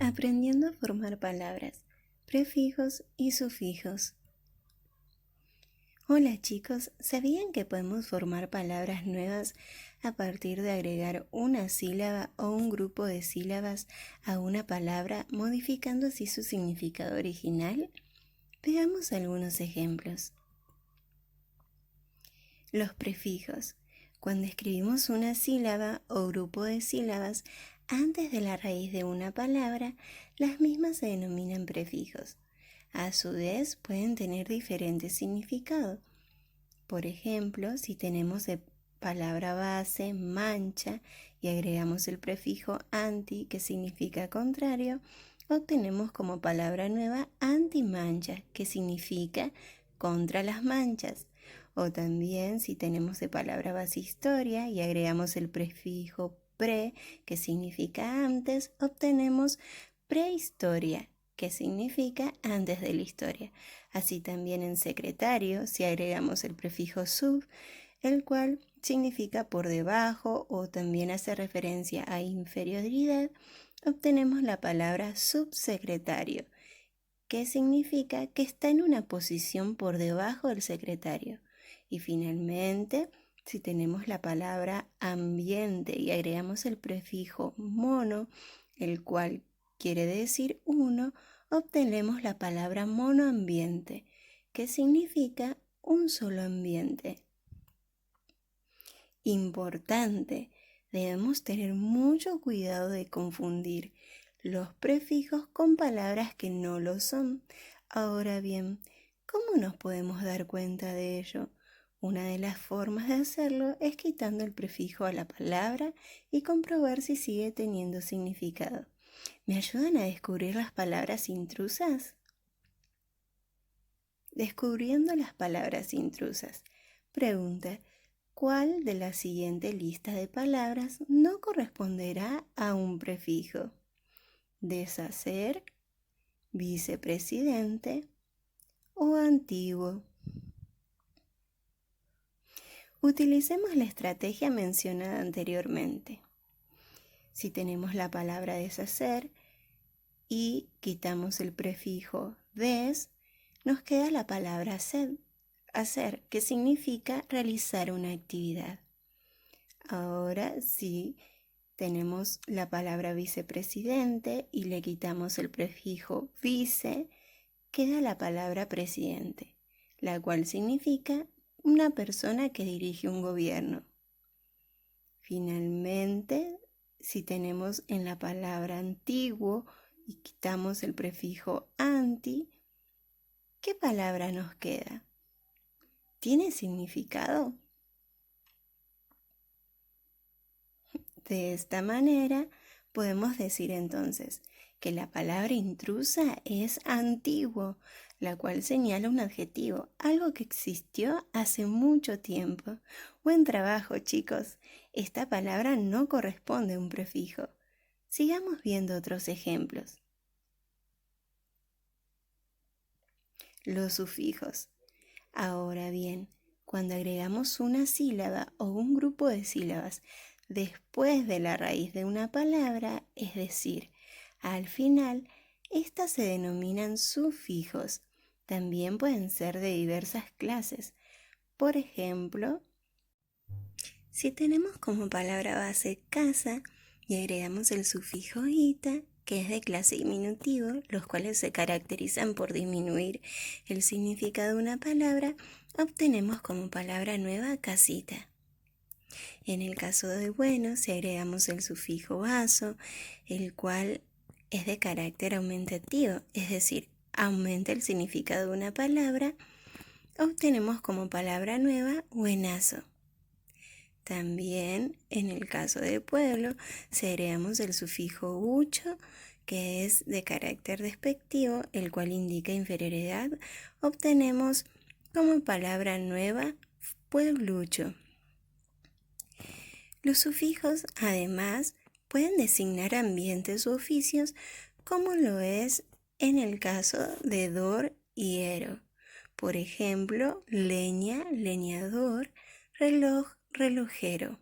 Aprendiendo a formar palabras, prefijos y sufijos. Hola chicos, ¿sabían que podemos formar palabras nuevas a partir de agregar una sílaba o un grupo de sílabas a una palabra, modificando así su significado original? Veamos algunos ejemplos. Los prefijos. Cuando escribimos una sílaba o grupo de sílabas antes de la raíz de una palabra, las mismas se denominan prefijos. A su vez, pueden tener diferentes significados. Por ejemplo, si tenemos de palabra base mancha y agregamos el prefijo anti, que significa contrario, obtenemos como palabra nueva antimancha, que significa contra las manchas. O también si tenemos de palabra base historia y agregamos el prefijo pre, que significa antes, obtenemos prehistoria, que significa antes de la historia. Así también en secretario, si agregamos el prefijo sub, el cual significa por debajo o también hace referencia a inferioridad, obtenemos la palabra subsecretario, que significa que está en una posición por debajo del secretario. Y finalmente, si tenemos la palabra ambiente y agregamos el prefijo mono, el cual quiere decir uno, obtenemos la palabra monoambiente, que significa un solo ambiente. Importante, debemos tener mucho cuidado de confundir los prefijos con palabras que no lo son. Ahora bien, ¿cómo nos podemos dar cuenta de ello? Una de las formas de hacerlo es quitando el prefijo a la palabra y comprobar si sigue teniendo significado. ¿Me ayudan a descubrir las palabras intrusas? Descubriendo las palabras intrusas. Pregunta: ¿cuál de la siguiente lista de palabras no corresponderá a un prefijo? Deshacer, vicepresidente o antiguo. Utilicemos la estrategia mencionada anteriormente. Si tenemos la palabra deshacer y quitamos el prefijo des, nos queda la palabra hacer, que significa realizar una actividad. Ahora, si tenemos la palabra vicepresidente y le quitamos el prefijo vice, queda la palabra presidente, la cual significa una persona que dirige un gobierno. Finalmente, si tenemos en la palabra antiguo y quitamos el prefijo anti, ¿qué palabra nos queda? ¿Tiene significado? De esta manera, podemos decir entonces que la palabra intrusa es antiguo, la cual señala un adjetivo, algo que existió hace mucho tiempo. Buen trabajo, chicos. Esta palabra no corresponde a un prefijo. Sigamos viendo otros ejemplos. Los sufijos. Ahora bien, cuando agregamos una sílaba o un grupo de sílabas después de la raíz de una palabra, es decir, al final, estas se denominan sufijos. También pueden ser de diversas clases. Por ejemplo, si tenemos como palabra base casa y agregamos el sufijo ita, que es de clase diminutivo, los cuales se caracterizan por disminuir el significado de una palabra, obtenemos como palabra nueva casita. En el caso de bueno, si agregamos el sufijo aso, el cual es de carácter aumentativo, es decir, aumenta el significado de una palabra, obtenemos como palabra nueva buenazo. También en el caso de pueblo, si agregamos el sufijo ucho, que es de carácter despectivo, el cual indica inferioridad, obtenemos como palabra nueva pueblucho. Los sufijos, además, pueden designar ambientes u oficios, como lo es en el caso de dor y ero. Por ejemplo, leña, leñador, reloj, relojero.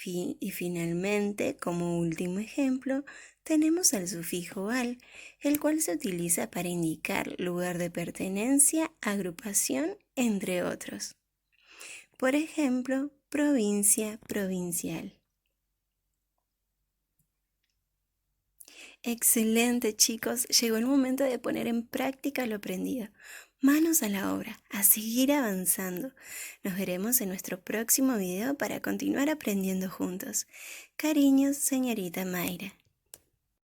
Y finalmente, como último ejemplo, Tenemos el sufijo al, el cual se utiliza para indicar lugar de pertenencia, agrupación, entre otros. Por ejemplo, provincia, provincial. Excelente, chicos. Llegó el momento de poner en práctica lo aprendido. Manos a la obra, a seguir avanzando. Nos veremos en nuestro próximo video para continuar aprendiendo juntos. Cariños, señorita Mayra.